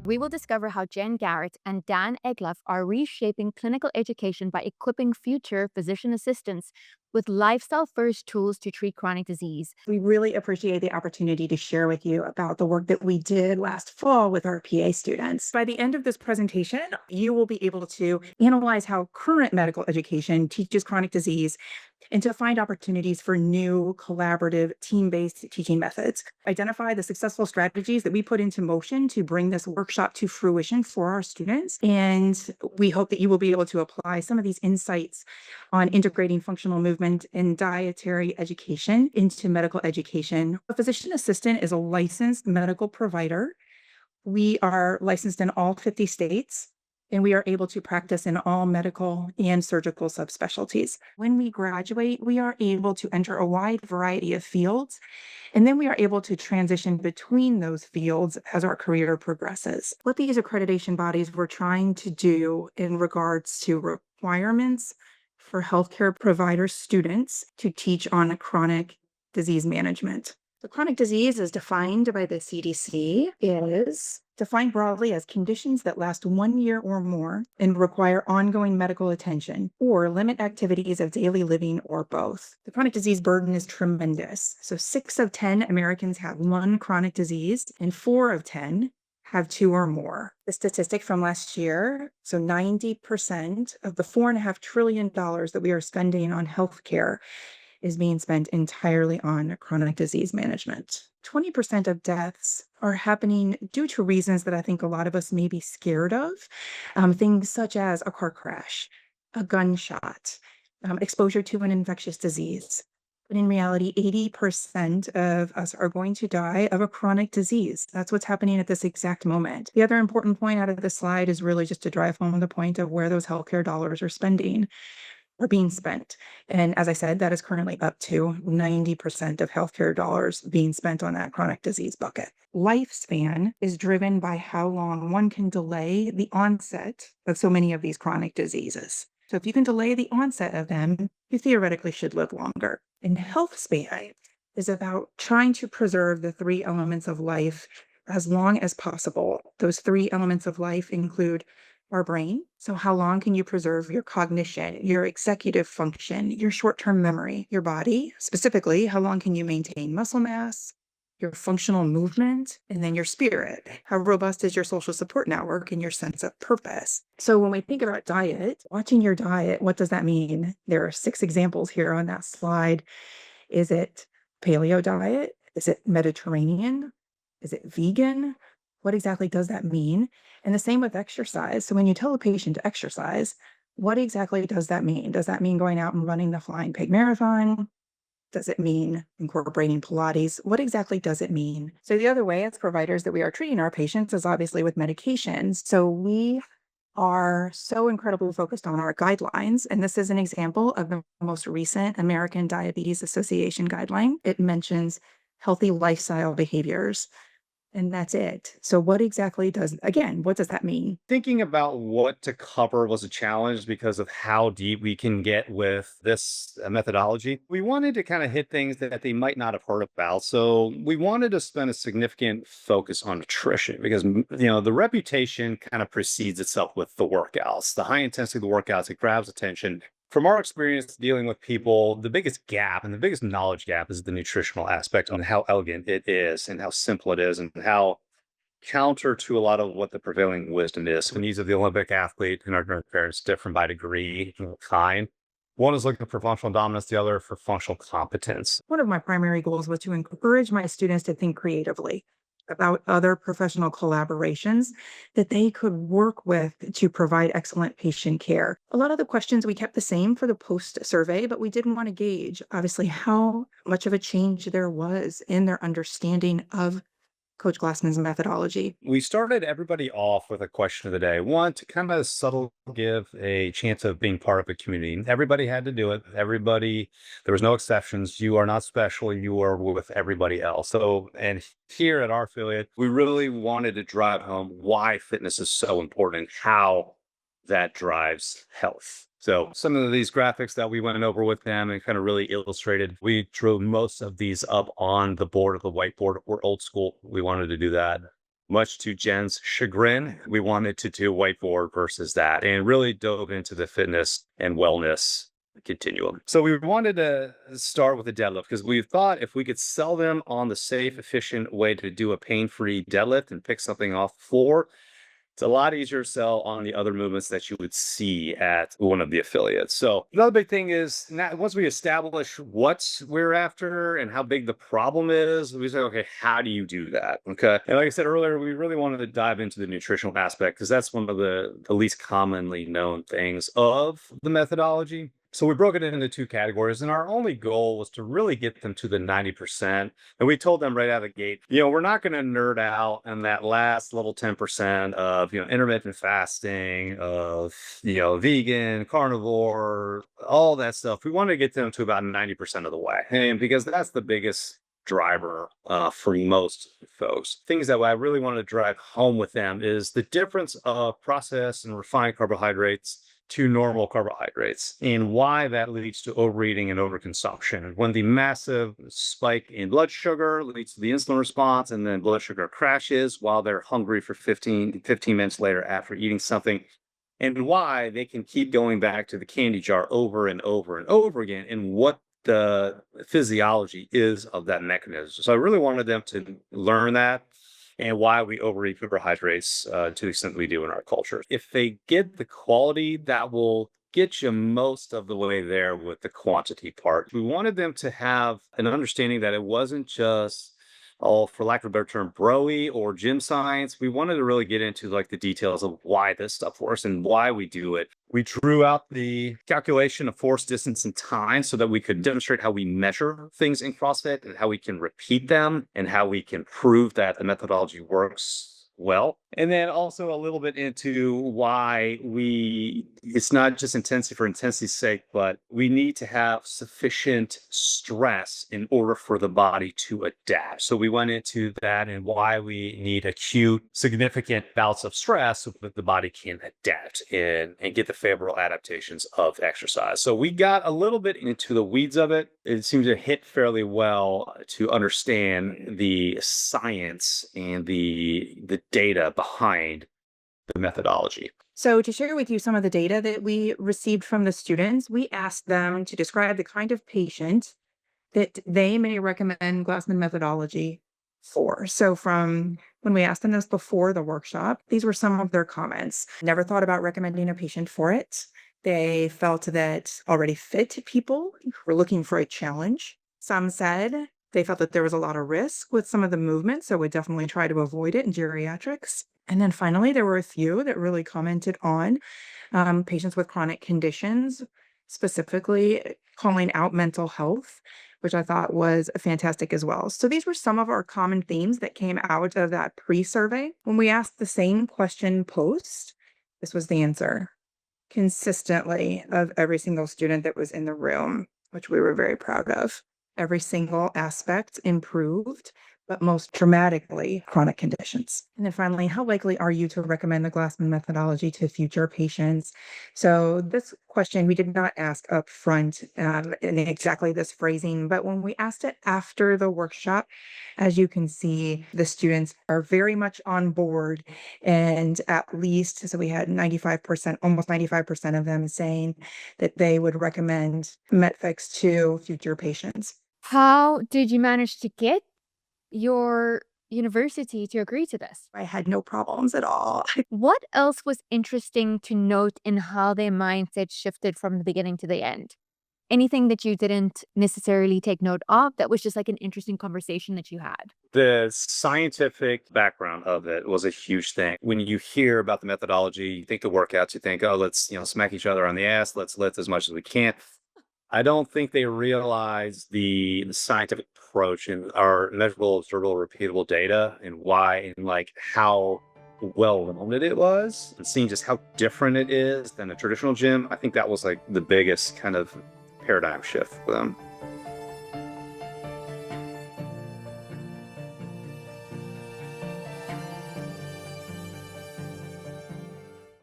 We will discover how Jen Garrett and Dan Egloff are reshaping clinical education by equipping future physician assistants with lifestyle first tools to treat chronic disease. We really appreciate the opportunity to share with you about the work that we did last fall with our PA students. By the end of this presentation, you will be able to analyze how current medical education teaches chronic disease and to find opportunities for new collaborative team-based teaching methods. Identify the successful strategies that we put into motion to bring this workshop to fruition for our students. And we hope that you will be able to apply some of these insights on integrating functional movement and dietary education into medical education. A physician assistant is a licensed medical provider. We are licensed in all 50 states, and we are able to practice in all medical and surgical subspecialties. When we graduate, we are able to enter a wide variety of fields, and then we are able to transition between those fields as our career progresses. What these accreditation bodies were trying to do in regards to requirements for healthcare provider students to teach on chronic disease management. The chronic disease is defined by the CDC is defined broadly as conditions that last 1 year or more and require ongoing medical attention or limit activities of daily living or both. The chronic disease burden is tremendous. So 6 of 10 Americans have one chronic disease and 4 of 10 have 2 or more. The statistic from last year, so 90% of the $4.5 trillion that we are spending on healthcare is being spent entirely on chronic disease management. 20% of deaths are happening due to reasons that I think a lot of us may be scared of. Things such as a car crash, a gunshot, exposure to an infectious disease. But in reality, 80% of us are going to die of a chronic disease. That's what's happening at this exact moment. The other important point out of this slide is really just to drive home the point of where those healthcare dollars are being spent. And as I said, that is currently up to 90% of healthcare dollars being spent on that chronic disease bucket. Lifespan is driven by how long one can delay the onset of so many of these chronic diseases. So if you can delay the onset of them, you theoretically should live longer. And health span is about trying to preserve the 3 elements of life as long as possible. Those 3 elements of life include our brain. So how long can you preserve your cognition, your executive function, your short-term memory, your body? Specifically, how long can you maintain muscle mass, your functional movement, and then your spirit? How robust is your social support network and your sense of purpose? So when we think about diet, watching your diet, what does that mean? There are 6 examples here on that slide. Is it paleo diet? Is it Mediterranean? Is it vegan? What exactly does that mean? And the same with exercise. So when you tell a patient to exercise, what exactly does that mean? Does that mean going out and running the Flying Pig Marathon? Does it mean incorporating Pilates? What exactly does it mean? So the other way as providers that we are treating our patients is obviously with medications. So we are so incredibly focused on our guidelines. And this is an example of the most recent American Diabetes Association guideline. It mentions healthy lifestyle behaviors. And that's it. So what exactly what does that mean? Thinking about what to cover was a challenge because of how deep we can get with this methodology. We wanted to kind of hit things that they might not have heard about. So we wanted to spend a significant focus on nutrition because, the reputation kind of precedes itself with the workouts, the high intensity of the workouts. It grabs attention. From our experience dealing with people, the biggest gap and the biggest knowledge gap is the nutritional aspect on how elegant it is and how simple it is and how counter to a lot of what the prevailing wisdom is. The needs of the Olympic athlete and our parents different by degree and kind. One is looking for functional dominance, the other for functional competence. One of my primary goals was to encourage my students to think creatively about other professional collaborations that they could work with to provide excellent patient care. A lot of the questions we kept the same for the post survey, but we didn't want to gauge, obviously, how much of a change there was in their understanding of Coach Glassman's methodology. We started everybody off with a question of the day. One, to kind of subtle give a chance of being part of a community. Everybody had to do it. Everybody, there was no exceptions. You are not special. You are with everybody else. So, and here at our affiliate, we really wanted to drive home why fitness is so important, how that drives health. So some of these graphics that we went over with them and kind of really illustrated, we drew most of these up on the board of the whiteboard. We're old school. We wanted to do that. Much to Jen's chagrin, we wanted to do whiteboard versus that and really dove into the fitness and wellness continuum. So we wanted to start with a deadlift because we thought if we could sell them on the safe, efficient way to do a pain-free deadlift and pick something off the floor, it's a lot easier to sell on the other movements that you would see at one of the affiliates. So another big thing is now once we establish what we're after and how big the problem is, we say, okay, how do you do that? Okay. And like I said earlier, we really wanted to dive into the nutritional aspect because that's one of the least commonly known things of the methodology. So we broke it into two categories, and our only goal was to really get them to the 90%. And we told them right out of the gate, we're not going to nerd out on that last little 10% of, intermittent fasting, of, vegan, carnivore, all that stuff. We want to get them to about 90% of the way. And because that's the biggest driver for most folks. Things that I really want to drive home with them is the difference of processed and refined carbohydrates to normal carbohydrates and why that leads to overeating and overconsumption. When the massive spike in blood sugar leads to the insulin response and then blood sugar crashes while they're hungry for 15 minutes later after eating something, and why they can keep going back to the candy jar over and over and over again, and what the physiology is of that mechanism. So I really wanted them to learn that and why we overeat carbohydrates to the extent we do in our culture. If they get the quality, that will get you most of the way there with the quantity part. We wanted them to have an understanding that it wasn't just, for lack of a better term, bro-y or gym science. We wanted to really get into like the details of why this stuff works and why we do it. We drew out the calculation of force, distance, and time so that we could demonstrate how we measure things in CrossFit and how we can repeat them and how we can prove that the methodology works well. And then also a little bit into why it's not just intensity for intensity's sake, but we need to have sufficient stress in order for the body to adapt. So we went into that and why we need acute, significant bouts of stress so that the body can adapt and get the favorable adaptations of exercise. So we got a little bit into the weeds of it. It seems to hit fairly well to understand the science and the data behind the methodology. So to share with you some of the data that we received from the students, we asked them to describe the kind of patient that they may recommend Glassman methodology for. So from when we asked them this before the workshop, these were some of their comments. Never thought about recommending a patient for it. They felt that already fit people were looking for a challenge. Some said they felt that there was a lot of risk with some of the movement, so would definitely try to avoid it in geriatrics. And then finally, there were a few that really commented on patients with chronic conditions, specifically calling out mental health, which I thought was fantastic as well. So these were some of our common themes that came out of that pre-survey. When we asked the same question post, this was the answer consistently of every single student that was in the room, which we were very proud of. Every single aspect improved, but most dramatically, chronic conditions. And then finally, how likely are you to recommend the Glassman methodology to future patients? So this question we did not ask up front in exactly this phrasing, but when we asked it after the workshop, as you can see, the students are very much on board, and at least, so we had 95%, almost 95% of them saying that they would recommend Metfix to future patients. How did you manage to get your university to agree to this? I had no problems at all. What else was interesting to note in how their mindset shifted from the beginning to the end? Anything that you didn't necessarily take note of that was just like an interesting conversation that you had? The scientific background of it was a huge thing. When you hear about the methodology, you think the workouts, you think, oh, let's smack each other on the ass, let's lift as much as we can. I don't think they realize the scientific approach and our measurable, observable, repeatable data and why and like how well rounded it was, and seeing just how different it is than a traditional gym. I think that was like the biggest kind of paradigm shift for them.